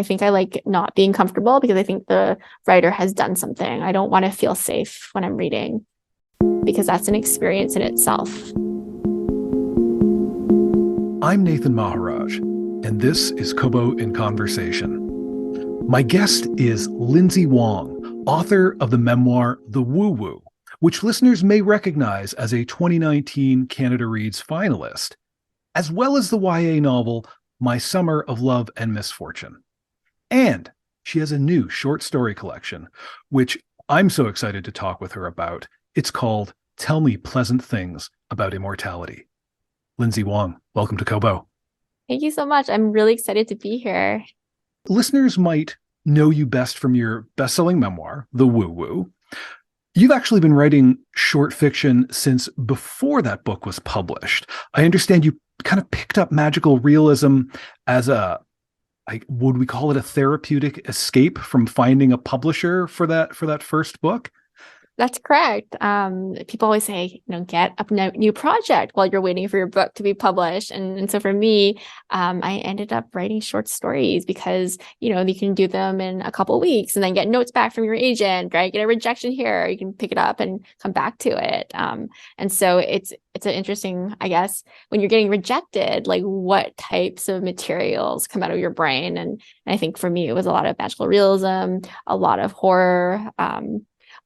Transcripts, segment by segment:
I think I like not being comfortable because I think the writer has done something. I don't want to feel safe when I'm reading because that's an experience in itself. I'm Nathan Maharaj, and this is Kobo in Conversation. My guest is Lindsay Wong, author of the memoir The Woo Woo, which listeners may recognize as a 2019 Canada Reads finalist, as well as the YA novel My Summer of Love and Misfortune. And she has a new short story collection, which I'm so excited to talk with her about. It's called Tell Me Pleasant Things About Immortality. Lindsay Wong, welcome to Kobo. Thank you so much. I'm really excited to be here. Listeners might know you best from your best-selling memoir, The Woo Woo. You've actually been writing short fiction since before that book was published. I understand you kind of picked up magical realism as would we call it a therapeutic escape from finding a publisher for that first book? That's correct. People always say, get a new project while you're waiting for your book to be published. And so for me, I ended up writing short stories because, you can do them in a couple of weeks and then get notes back from your agent, right? Get a rejection here, you can pick it up and come back to it. And so it's an interesting, I guess, when you're getting rejected, like what types of materials come out of your brain. And I think for me, it was a lot of magical realism, a lot of horror,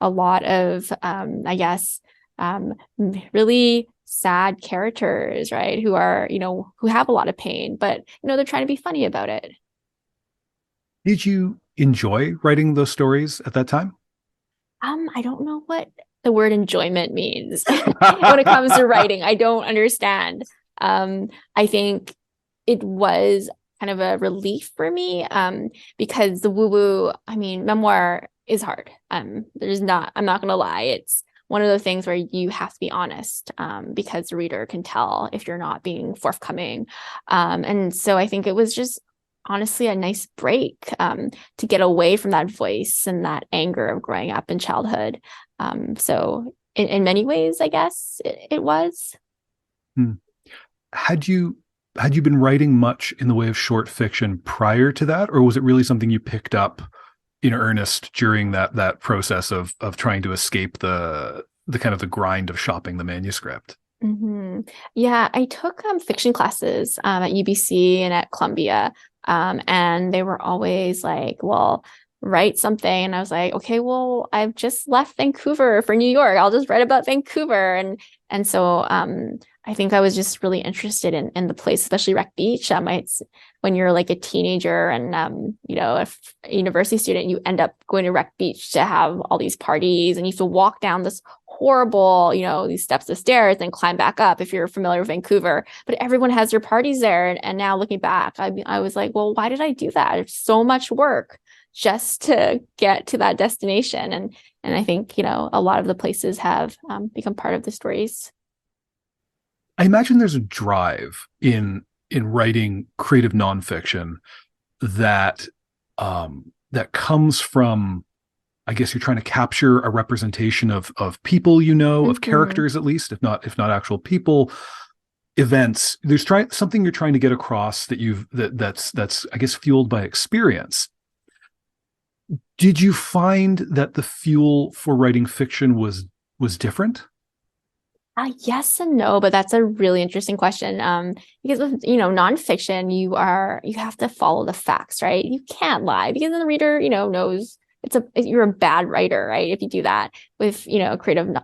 a lot of, really sad characters, right? Who are, who have a lot of pain, but, they're trying to be funny about it. Did you enjoy writing those stories at that time? I don't know what the word enjoyment means when it comes to writing. I don't understand. I think it was kind of a relief for me because the woo-woo, memoir is hard. I'm not gonna lie. It's one of those things where you have to be honest because the reader can tell if you're not being forthcoming. And so I think it was just honestly a nice break to get away from that voice and that anger of growing up in childhood. So in many ways, I guess it was. Had you been writing much in the way of short fiction prior to that, or was it really something you picked up in earnest during that process of trying to escape the kind of the grind of shopping the manuscript? Mm-hmm. Yeah, I took fiction classes at UBC and at Columbia, and they were always like, well, write something. And I was like, okay, well, I've just left Vancouver for New York. I'll just write about Vancouver. And so I think I was just really interested in the place, especially Wreck Beach. It's when you're like a teenager and a university student, you end up going to Wreck Beach to have all these parties, and you have to walk down this horrible, these steps of stairs and climb back up if you're familiar with Vancouver. But everyone has their parties there. And now looking back, I was like, well, why did I do that? It's so much work just to get to that destination. And I think, a lot of the places have become part of the stories. I imagine there's a drive in writing creative nonfiction that comes from, I guess you're trying to capture a representation of people, of characters, at least, if not actual people, events. There's something you're trying to get across that's I guess fueled by experience. Did you find that the fuel for writing fiction was different? Yes and no, but that's a really interesting question. Because with nonfiction, you have to follow the facts, right? You can't lie because then the reader knows you're a bad writer, right? If you do that with creative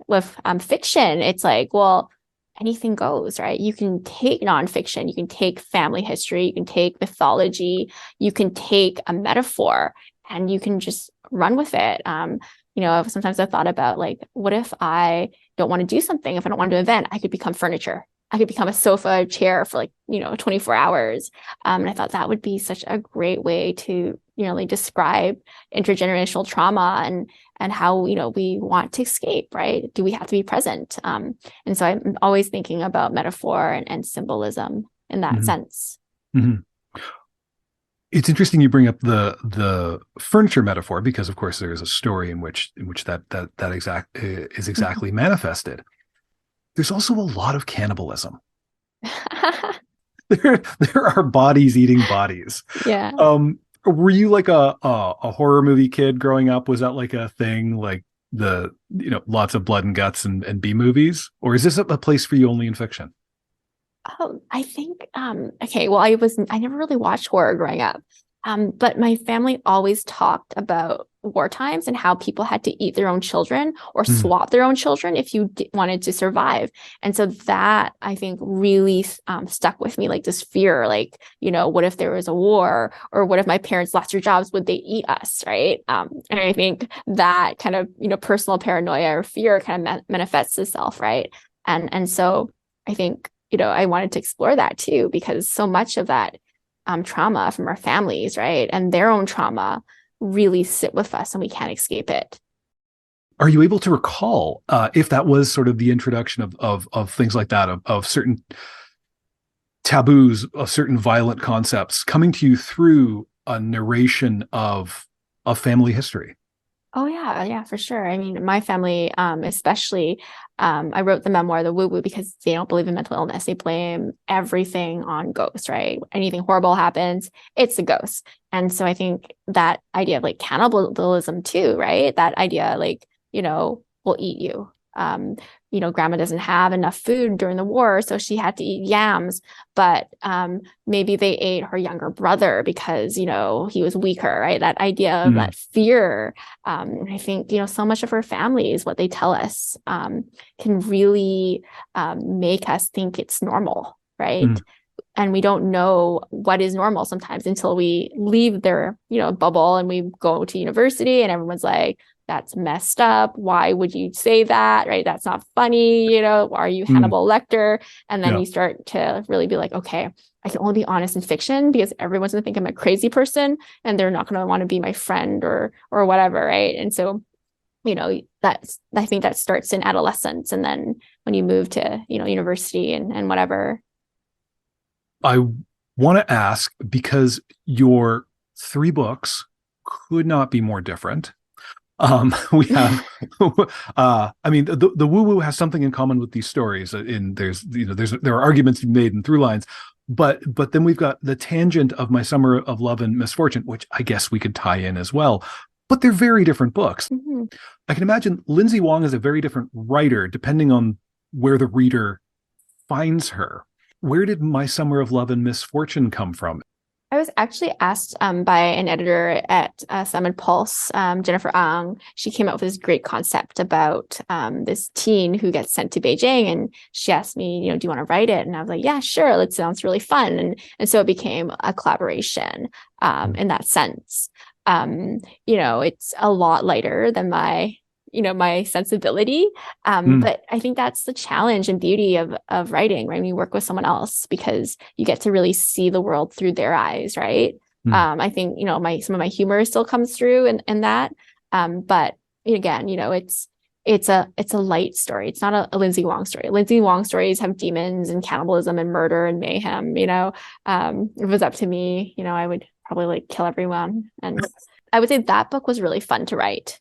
with fiction, it's like, well, anything goes, right? You can take nonfiction, you can take family history, you can take mythology, you can take a metaphor, and you can just run with it. Sometimes I've thought about like, what if I don't want to do something? If I don't want to do an event, I could become furniture. I could become a sofa chair for 24 hours. And I thought that would be such a great way to, describe intergenerational trauma and how, we want to escape, right? Do we have to be present? And so I'm always thinking about metaphor and symbolism in that sense. Mm-hmm. It's interesting you bring up the furniture metaphor because, of course, there is a story in which that is exactly manifested. There's also a lot of cannibalism. there are bodies eating bodies. Yeah. Were you like a horror movie kid growing up? Was that like a thing, like the lots of blood and guts and B movies, or is this a place for you only in fiction? Oh, I think okay, well I never really watched horror growing up. But my family always talked about war times and how people had to eat their own children or Mm, swap their own children if you wanted to survive. And so that I think really stuck with me, like this fear, like, what if there was a war, or what if my parents lost their jobs? Would they eat us? Right. And I think that kind of, personal paranoia or fear kind of manifests itself. Right. And so I think, I wanted to explore that too, because so much of that trauma from our families, right, and their own trauma really sit with us and we can't escape it. are you able to recall if that was sort of the introduction of things like that, of certain taboos, of certain violent concepts coming to you through a narration of family history? Oh yeah, yeah, for sure. I mean, my family, especially, I wrote the memoir, The Woo Woo, because they don't believe in mental illness. They blame everything on ghosts, right? Anything horrible happens, it's a ghost. And so I think that idea of like cannibalism too, right? That idea, like, will eat you. Grandma doesn't have enough food during the war, so she had to eat yams. But maybe they ate her younger brother because, he was weaker, right? That idea of Mm, that fear. I think, so much of her family is what they tell us can really make us think it's normal, right? mm, And we don't know what is normal sometimes until we leave their, bubble and we go to university and everyone's like, that's messed up. Why would you say that? Right? That's not funny. Are you mm, Hannibal Lecter? And then yeah. you start to really be like, okay, I can only be honest in fiction because everyone's gonna think I'm a crazy person and they're not gonna want to be my friend or whatever. Right. And so, I think that starts in adolescence. And then when you move to, university and whatever. I want to ask because your three books could not be more different. We have, I mean, the woo woo has something in common with these stories. In there are arguments made and through lines, but then we've got the tangent of My Summer of Love and Misfortune, which I guess we could tie in as well. But they're very different books. Mhm. I can imagine Lindsay Wong is a very different writer depending on where the reader finds her. Where did My Summer of Love and Misfortune come from? I was actually asked by an editor at Salmon Pulse, Jennifer Ang. She came up with this great concept about this teen who gets sent to Beijing, and she asked me, do you want to write it? And I was like, yeah, sure. That sounds really fun. And so it became a collaboration in that sense. It's a lot lighter than my sensibility. Mm, But I think that's the challenge and beauty of writing, right? When you work with someone else, because you get to really see the world through their eyes, right? mm, I think, some of my humor still comes through in that. But again, it's a light story. It's not a Lindsay Wong story. Lindsay Wong stories have demons and cannibalism and murder and mayhem. If it was up to me, I would probably like kill everyone. And I would say that book was really fun to write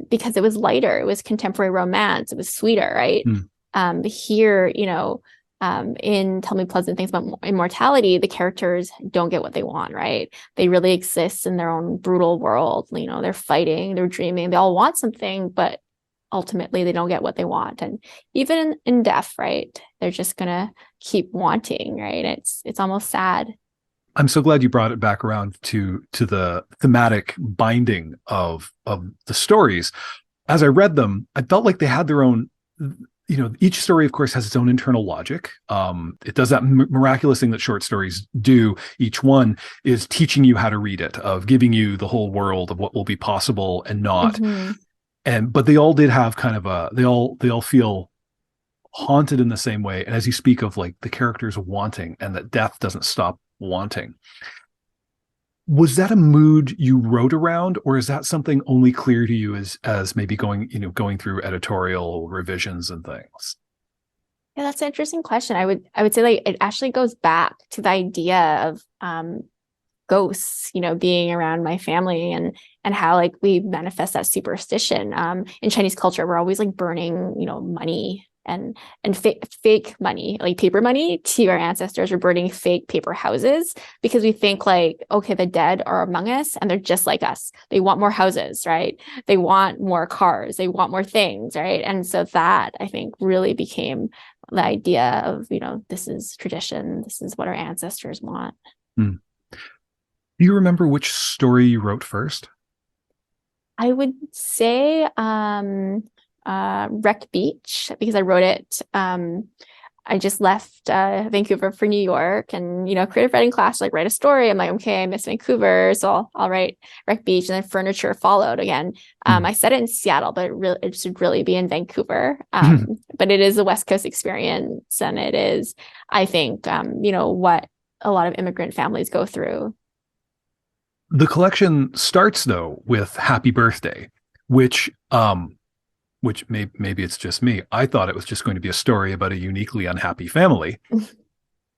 because it was lighter. It was contemporary romance. It was sweeter, right? mm. Here, in Tell Me Pleasant Things About Immortality, the characters don't get what they want, right? They really exist in their own brutal world. They're fighting, they're dreaming, they all want something, but ultimately they don't get what they want. And even in death, right? They're just gonna keep wanting, right? It's almost sad. I'm so glad you brought it back around to the thematic binding of the stories. As I read them, I felt like they had their own. Each story, of course, has its own internal logic. It does that miraculous thing that short stories do. Each one is teaching you how to read it, of giving you the whole world of what will be possible and not. Mhm. But they all did have kind of they all feel haunted in the same way. And as you speak of like the characters wanting and that death doesn't stop wanting, was that a mood you wrote around, or is that something only clear to you as maybe going through editorial revisions and things? Yeah, that's an interesting question. I would say like it actually goes back to the idea of ghosts, being around my family and how like we manifest that superstition. In Chinese culture, we're always like burning, money and fake money, like paper money, to our ancestors. We're burning fake paper houses because we think like, okay, the dead are among us and they're just like us. They want more houses, right? They want more cars. They want more things, right? And so that, I think, really became the idea of, this is tradition. This is what our ancestors want. Hmm. Do you remember which story you wrote first? I would say Wreck Beach, because I wrote it. I just left Vancouver for New York, and creative writing class, like, write a story. I'm like, okay, I miss Vancouver, so I'll write Wreck Beach, and then Furniture followed again. I said it in Seattle, but it should really be in Vancouver. But it is a West Coast experience, and it is, I think, what a lot of immigrant families go through. The collection starts though with Happy Birthday, which maybe it's just me. I thought it was just going to be a story about a uniquely unhappy family,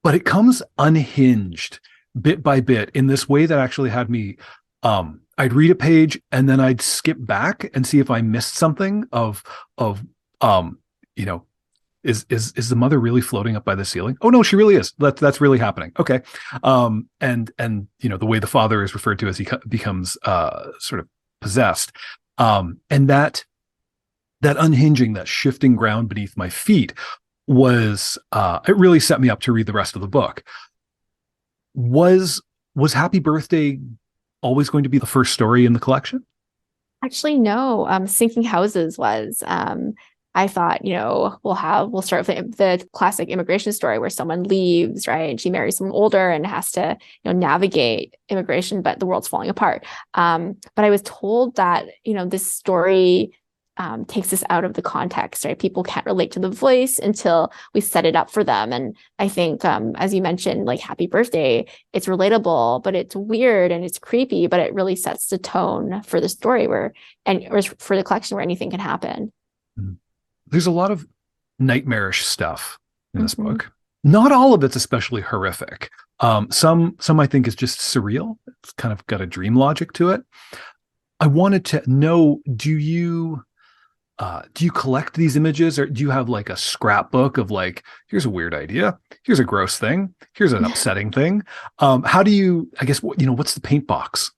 but it comes unhinged bit by bit in this way that actually had me. I'd read a page and then I'd skip back and see if I missed something of you know, is the mother really floating up by the ceiling? Oh no, she really is. That's really happening. Okay. And the way the father is referred to as he becomes sort of possessed. And that unhinging, that shifting ground beneath my feet was it really set me up to read the rest of the book. Was Happy Birthday always going to be the first story in the collection? Actually, no. Sinking Houses was. I thought, we'll start with the classic immigration story where someone leaves, right? And she marries someone older and has to, navigate immigration, but the world's falling apart. But I was told that, this story takes us out of the context, right? People can't relate to the voice until we set it up for them. And I think, as you mentioned, like Happy Birthday, it's relatable, but it's weird and it's creepy, but it really sets the tone for the story or for the collection where anything can happen. There's a lot of nightmarish stuff in this book. Not all of it's especially horrific. Some I think is just surreal. It's kind of got a dream logic to it. I wanted to know, do you collect these images, or do you have like a scrapbook of like, here's a weird idea, here's a gross thing, here's an upsetting thing? How do you, I guess, what's the paint box?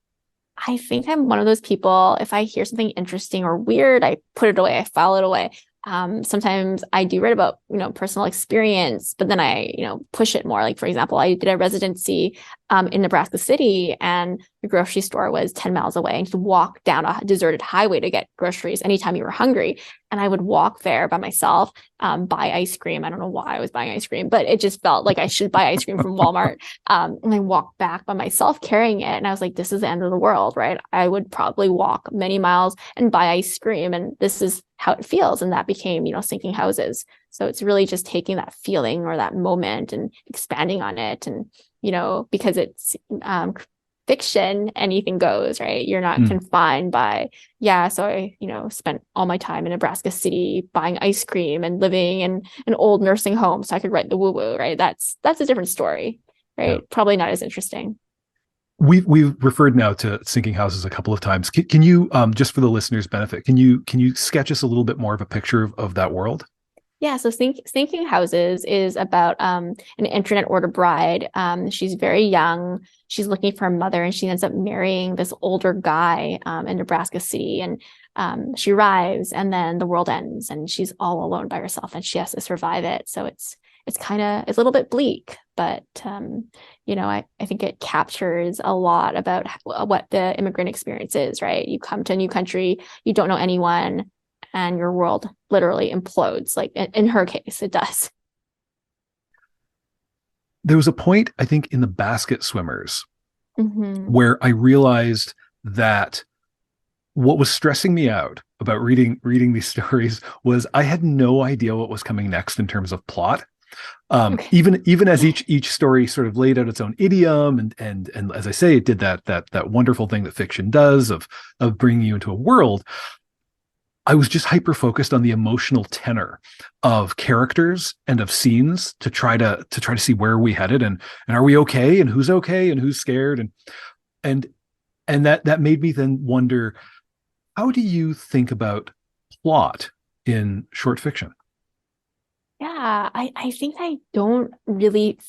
I think I'm one of those people, if I hear something interesting or weird, I put it away, I file it away. Sometimes I do write about, personal experience, but then I, push it more. Like, for example, I did a residency in Nebraska City, and the grocery store was 10 miles away, and you could walk down a deserted highway to get groceries anytime you were hungry. And I would walk there by myself, buy ice cream. I don't know why I was buying ice cream, but it just felt like I should buy ice cream from Walmart. And I walked back by myself carrying it. And I was like, this is the end of the world, right? I would probably walk many miles and buy ice cream. And this is how it feels. And that became, Sinking Houses. So it's really just taking that feeling or that moment and expanding on it. And, because it's fiction, anything goes, right? You're not confined by, so I, spent all my time in Nebraska City buying ice cream and living in an old nursing home so I could write the woo-woo, right? That's a different story, right? Yeah. Probably not as interesting. We've referred now to Sinking Houses a couple of times. Can you, just for the listeners' benefit, can you sketch us a little bit more of a picture of that world? Yeah, so Sinking Houses is about an internet order bride. She's very young. She's looking for a mother, and she ends up marrying this older guy in Nebraska City. And she arrives, and then the world ends, and she's all alone by herself, and she has to survive it. So it's a little bit bleak, but I think it captures a lot about what the immigrant experience is, right? You come to a new country, you don't know anyone, and your world literally implodes. Like in her case, it does. There was a point, I think, in the Basket Swimmers where I realized that what was stressing me out about reading these stories was I had no idea what was coming next in terms of plot. Even as each story sort of laid out its own idiom, and as I say, it did that wonderful thing that fiction does of bringing you into a world. I was just hyper focused on the emotional tenor of characters and of scenes to try to see where we headed, and are we okay, and who's scared, and that made me then wonder, how do you think about plot in short fiction? Yeah, I think I don't really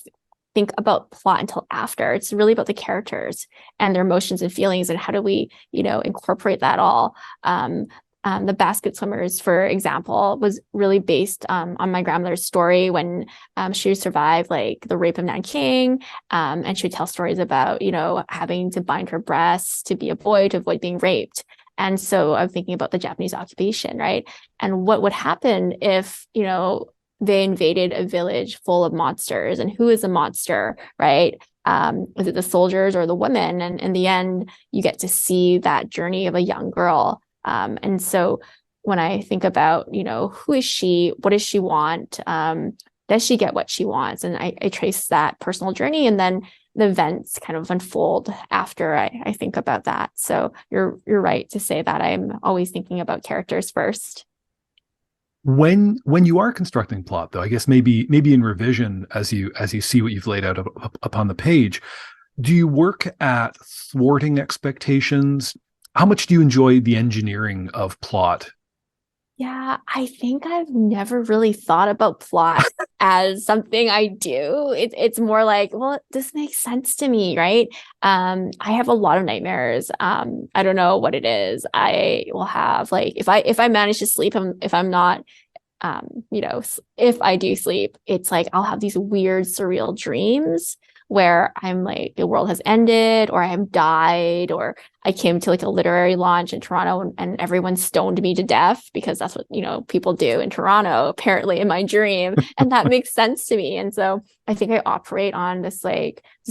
think about plot until after. It's really about the characters and their emotions and feelings, and how do we, incorporate that all. The Basket Swimmers, for example, was really based on my grandmother's story when she survived like the rape of Nanking, and she would tell stories about, having to bind her breasts to be a boy to avoid being raped. And so I'm thinking about the Japanese occupation, right? And what would happen if, they invaded a village full of monsters, and who is a monster, right? Is it the soldiers or the women? And in the end, you get to see that journey of a young girl. And so when I think about, who is she? What does she want? Does she get what she wants? And I trace that personal journey, and then the events kind of unfold after I think about that. So you're right to say that I'm always thinking about characters first. When you are constructing plot, though, I guess maybe in revision, as you see what you've laid out upon the page, do you work at thwarting expectations? How much do you enjoy the engineering of plot? Yeah, I think I've never really thought about plot as something I do. It's more like, well, this makes sense to me, right? I have a lot of nightmares. I don't know what it is. I will have like if I manage to sleep, if I'm not if I do sleep, it's like I'll have these weird surreal dreams where I'm like the world has ended, or I have died, or I came to like a literary launch in Toronto, and everyone stoned me to death, because that's what, people do in Toronto, apparently, in my dream. And that makes sense to me. And so I think I operate on this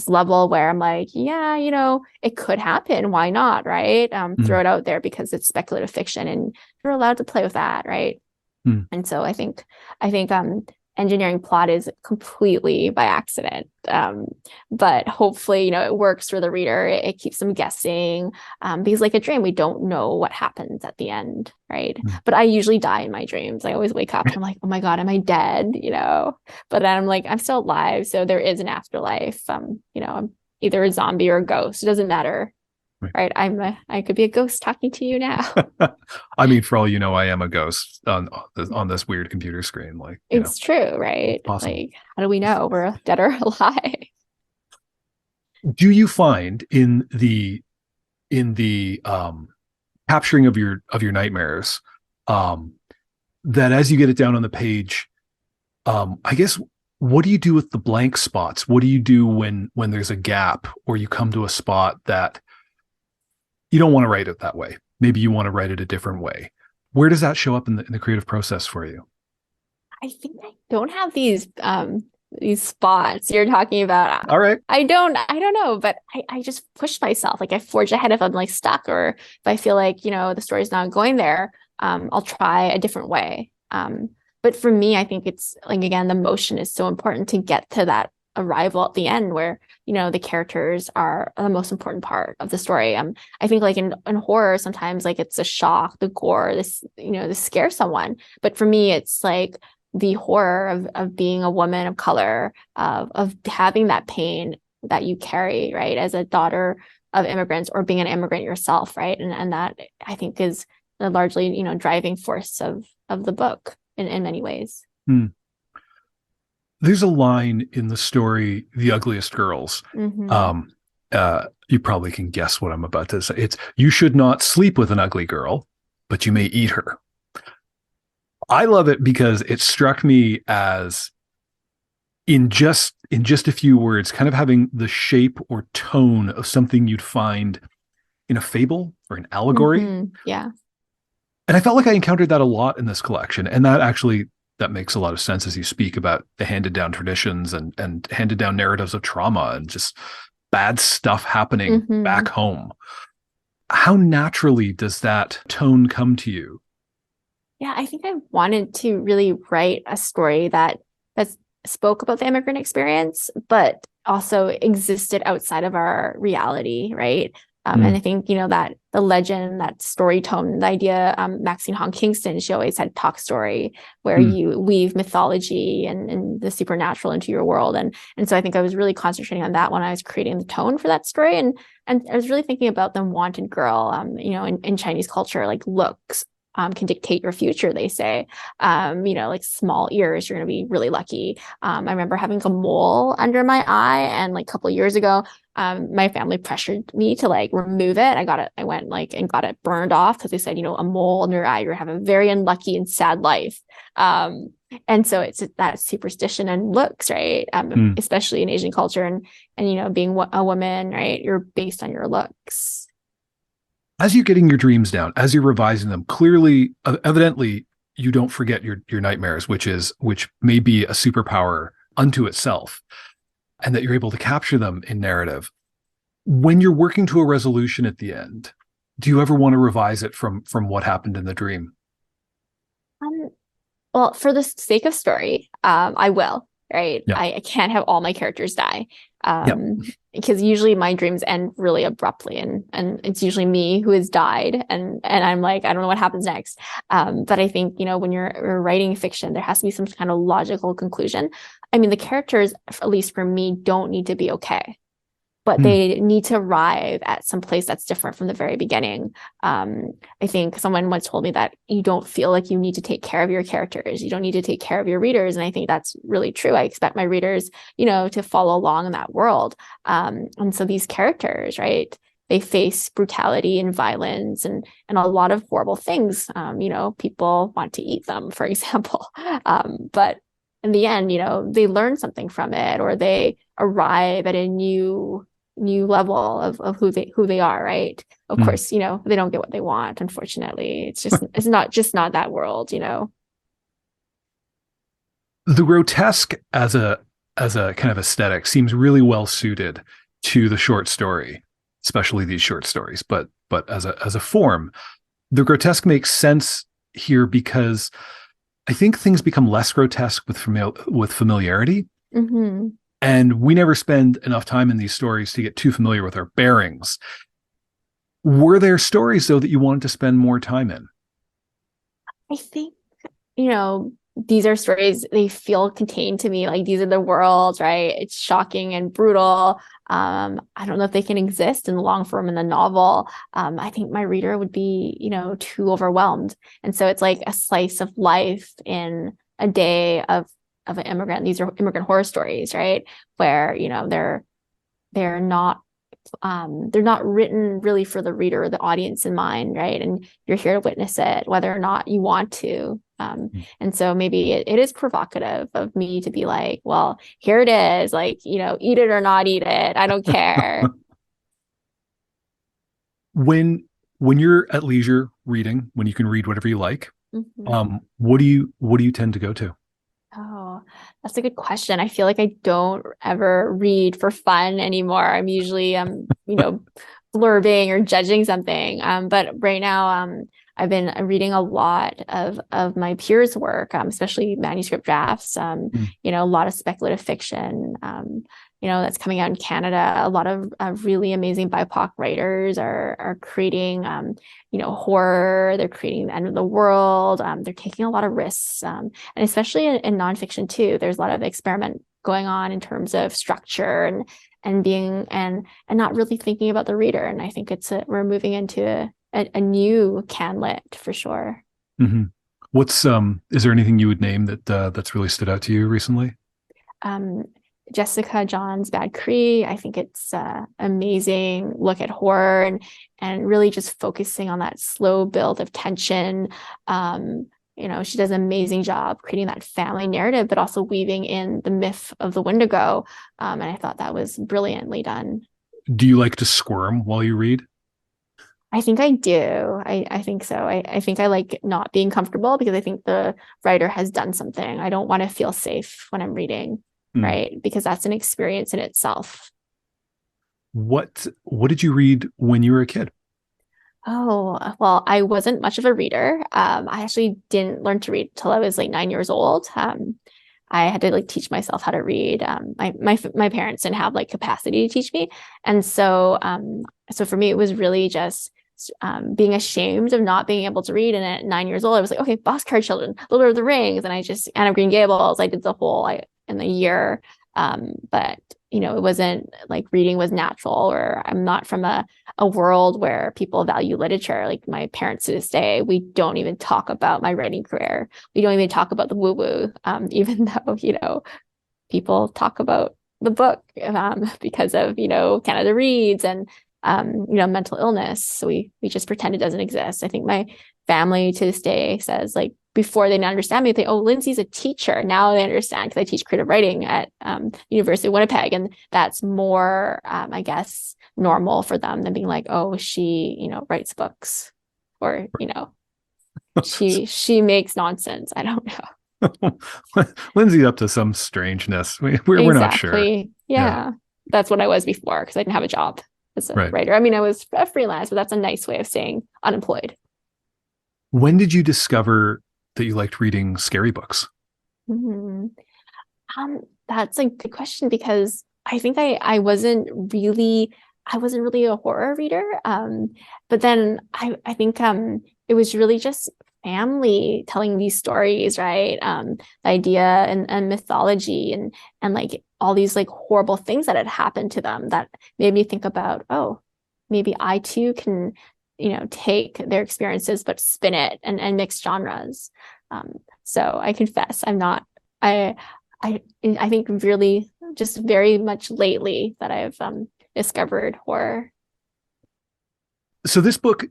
level where I'm like, yeah, it could happen. Why not? Right. Mm, Throw it out there because it's speculative fiction, and you're allowed to play with that. Right. mm. And so I think engineering plot is completely by accident. But hopefully, it works for the reader. It keeps them guessing. Because like a dream, we don't know what happens at the end, right? Mm. But I usually die in my dreams. I always wake up and I'm like, oh my God, am I dead? But then I'm like, I'm still alive. So there is an afterlife. I'm either a zombie or a ghost. It doesn't matter. Right. Right. I could be a ghost talking to you now. I mean, for all you know, I am a ghost on this weird computer screen. Like, It's true, right? possible. Like, how do we know we're dead or alive? Do you find in the capturing of your nightmares, um, that as you get it down on the page, I guess, what do you do with the blank spots? What do you do when there's a gap, or you come to a spot that you don't want to write it that way? Maybe you want to write it a different way. Where does that show up in the creative process for you? I think I don't have these spots you're talking about. All right. I don't know, but I just push myself. Like I forge ahead if I'm like stuck, or if I feel like, the story's not going there, I'll try a different way. But for me, I think it's like, again, the motion is so important to get to that arrival at the end where, the characters are the most important part of the story. I think like in horror, sometimes like it's a shock, the gore, this scare someone. But for me, it's like the horror of being a woman of color, of having that pain that you carry, right, as a daughter of immigrants, or being an immigrant yourself, right, and that I think is the largely driving force of the book in many ways. Hmm. There's a line in the story, The Ugliest Girls. Mm-hmm. Um, you probably can guess what I'm about to say. It's, you should not sleep with an ugly girl, but you may eat her. I love it because it struck me as, in just a few words, kind of having the shape or tone of something you'd find in a fable or an allegory. Mm-hmm. Yeah. And I felt like I encountered that a lot in this collection. And that makes a lot of sense as you speak about the handed down traditions and handed down narratives of trauma and just bad stuff happening Mm-hmm. back home. How naturally does that tone come to you? Yeah, I think I wanted to really write a story that spoke about the immigrant experience, but also existed outside of our reality, right? And Mm, I think, that the legend, that story tone, the idea, Maxine Hong Kingston, she always had talk story where mm, you weave mythology and the supernatural into your world. And so I think I was really concentrating on that when I was creating the tone for that story. And I was really thinking about the wanted girl, in Chinese culture, like looks, can dictate your future, they say. Like small ears, you're going to be really lucky. I remember having a mole under my eye, and like a couple of years ago, my family pressured me to like remove it. I went like and got it burned off because they said, a mole under your eye, you're gonna have a very unlucky and sad life. And so it's that superstition and looks, right? Especially in Asian culture, and being a woman, right? You're based on your looks. As you're getting your dreams down, as you're revising them, clearly, evidently, you don't forget your nightmares, which may be a superpower unto itself, and that you're able to capture them in narrative. When you're working to a resolution at the end, do you ever want to revise it from what happened in the dream? Well, for the sake of story, I will, right? Yeah. I can't have all my characters die. Yeah. Because usually my dreams end really abruptly, and it's usually me who has died, and I'm like, I don't know what happens next. But I think, when you're writing fiction, there has to be some kind of logical conclusion. I mean, the characters, at least for me, don't need to be okay, but they need to arrive at some place that's different from the very beginning. I think someone once told me that you don't feel like you need to take care of your characters. You don't need to take care of your readers. And I think that's really true. I expect my readers, to follow along in that world. And so these characters, right, they face brutality and violence and a lot of horrible things. People want to eat them, for example. But in the end, they learn something from it, or they arrive at a new level of who they are, right? Of course, they don't get what they want, unfortunately. It's not that world. The grotesque as a kind of aesthetic seems really well suited to the short story, especially these short stories, but as a form, the grotesque makes sense here because I think things become less grotesque with familiarity. And we never spend enough time in these stories to get too familiar with our bearings. Were there stories, though, that you wanted to spend more time in? I think, these are stories, they feel contained to me. Like, these are the worlds, right? It's shocking and brutal. I don't know if they can exist in the long form in the novel. I think my reader would be, too overwhelmed. And so it's like a slice of life in a day of an immigrant. These are immigrant horror stories, right? Where, they're not written really for the reader or the audience in mind, right? And you're here to witness it, whether or not you want to. And so maybe it is provocative of me to be like, well, here it is, like, eat it or not eat it. I don't care. When you're at leisure reading, when you can read whatever you like, what do you tend to go to? Oh, that's a good question. I feel like I don't ever read for fun anymore. I'm usually, blurbing or judging something. But right now, I've been reading a lot of my peers' work, especially manuscript drafts. A lot of speculative fiction. That's coming out in Canada. A lot of really amazing BIPOC writers are creating, horror. They're creating the end of the world. They're taking a lot of risks, and especially in nonfiction too. There's a lot of experiment going on in terms of structure and being and not really thinking about the reader. And I think we're moving into a new CanLit for sure. What's is there anything you would name that's really stood out to you recently? Jessica John's Bad Cree. I think it's amazing look at horror and really just focusing on that slow build of tension. She does an amazing job creating that family narrative, but also weaving in the myth of the Wendigo. And I thought that was brilliantly done. Do you like to squirm while you read? I think I do. I think so. I think I like not being comfortable because I think the writer has done something. I don't want to feel safe when I'm reading. Right? Because that's an experience in itself. What did you read when you were a kid? Oh, well, I wasn't much of a reader. I actually didn't learn to read till I was like 9 years old. I had to like teach myself how to read. My parents didn't have like capacity to teach me. And so for me, it was really just being ashamed of not being able to read. And at 9 years old, I was like, okay, Boxcar Children, Little Lord of the Rings. And I just, Anne of Green Gables, I did the whole, in a year. But it wasn't like reading was natural, or I'm not from a world where people value literature. Like my parents to this day, we don't even talk about my writing career. We don't even talk about the woo-woo, even though, people talk about the book because of, Canada Reads and, mental illness. So we just pretend it doesn't exist. I think my family to this day says, like, before they didn't understand me, they think, oh, Lindsay's a teacher. Now they understand because I teach creative writing at University of Winnipeg. And that's more, I guess, normal for them than being like, oh, she, writes books, or, she makes nonsense. I don't know. Lindsay's up to some strangeness. We're not sure. Exactly. Yeah. That's what I was before, because I didn't have a job as a writer. I mean, I was a freelance, but that's a nice way of saying unemployed. When did you discover that you liked reading scary books? Mm-hmm. That's a good question, because I think I wasn't really a horror reader. But then I think it was really just family telling these stories, right? The idea and mythology and like all these like horrible things that had happened to them that made me think about, oh, maybe I too can, take their experiences but spin it and mix genres. So I confess I think really just very much lately that I've discovered horror. So this book,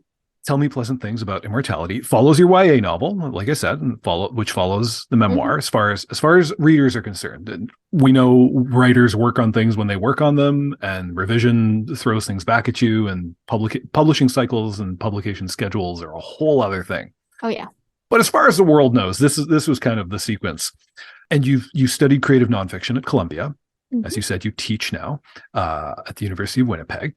Tell Me Pleasant Things About Immortality, follows your YA novel, like I said, which follows the memoir. Mm-hmm. As far as readers are concerned. And we know writers work on things when they work on them, and revision throws things back at you, and publishing cycles and publication schedules are a whole other thing. Oh yeah. But as far as the world knows, this was kind of the sequence. And you studied creative nonfiction at Columbia. Mm-hmm. As you said, you teach now at the University of Winnipeg.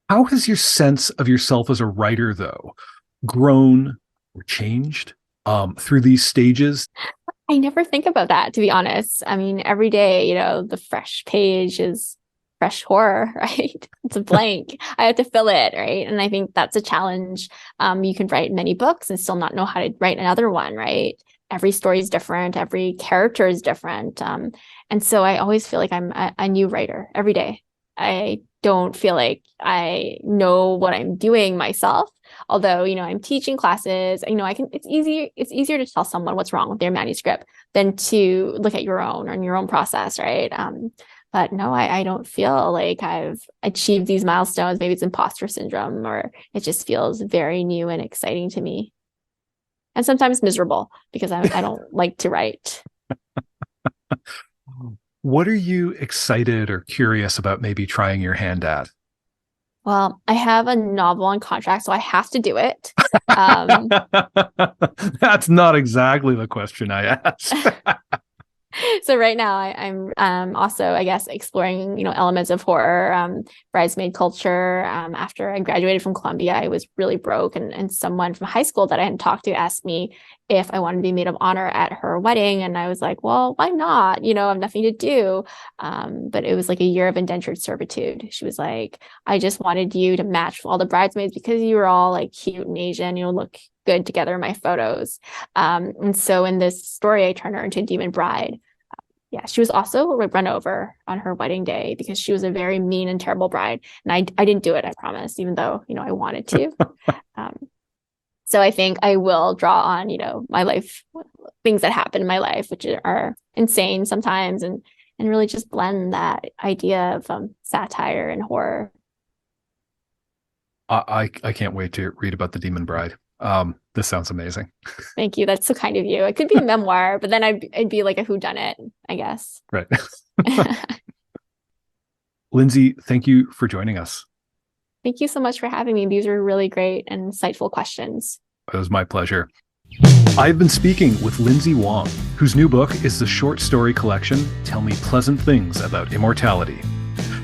How has your sense of yourself as a writer, though, grown or changed through these stages? I never think about that, to be honest. I mean, every day, the fresh page is fresh horror, right? It's a blank. I have to fill it, right? And I think that's a challenge. You can write many books and still not know how to write another one, right? Every story is different. Every character is different. And so I always feel like I'm a new writer every day. I don't feel like I know what I'm doing myself. Although, I'm teaching classes, it's easier to tell someone what's wrong with their manuscript than to look at your own or in your own process, right? But no, I don't feel like I've achieved these milestones. Maybe it's imposter syndrome, or it just feels very new and exciting to me. And sometimes miserable, because I don't like to write. What are you excited or curious about maybe trying your hand at? Well, I have a novel on contract, so I have to do it. That's not exactly the question I asked. So right now I'm also, I guess, exploring, elements of horror, bridesmaid culture. After I graduated from Columbia, I was really broke, and someone from high school that I hadn't talked to asked me if I wanted to be maid of honor at her wedding. And I was like, well, why not? I have nothing to do. But it was like a year of indentured servitude. She was like, I just wanted you to match all the bridesmaids because you were all like cute and Asian, look good together in my photos. And so in this story, I turned her into a demon bride. Yeah, she was also run over on her wedding day because she was a very mean and terrible bride. And I didn't do it, I promise, even though, I wanted to. So I think I will draw on, my life, things that happen in my life, which are insane sometimes, and really just blend that idea of satire and horror. I can't wait to read about the demon bride. This sounds amazing. Thank you. That's so kind of you. It could be a memoir, but then I'd be like a whodunit, I guess. Right. Lindsay, thank you for joining us. Thank you so much for having me. These were really great and insightful questions. It was my pleasure. I've been speaking with Lindsay Wong, whose new book is the short story collection, Tell Me Pleasant Things About Immortality.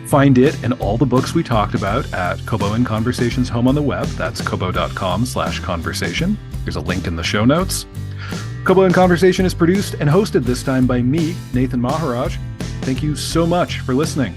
Find it and all the books we talked about at Kobo and Conversation's home on the web. That's kobo.com/conversation. There's a link in the show notes. Kobo and Conversation is produced and hosted this time by me, Nathan Maharaj. Thank you so much for listening.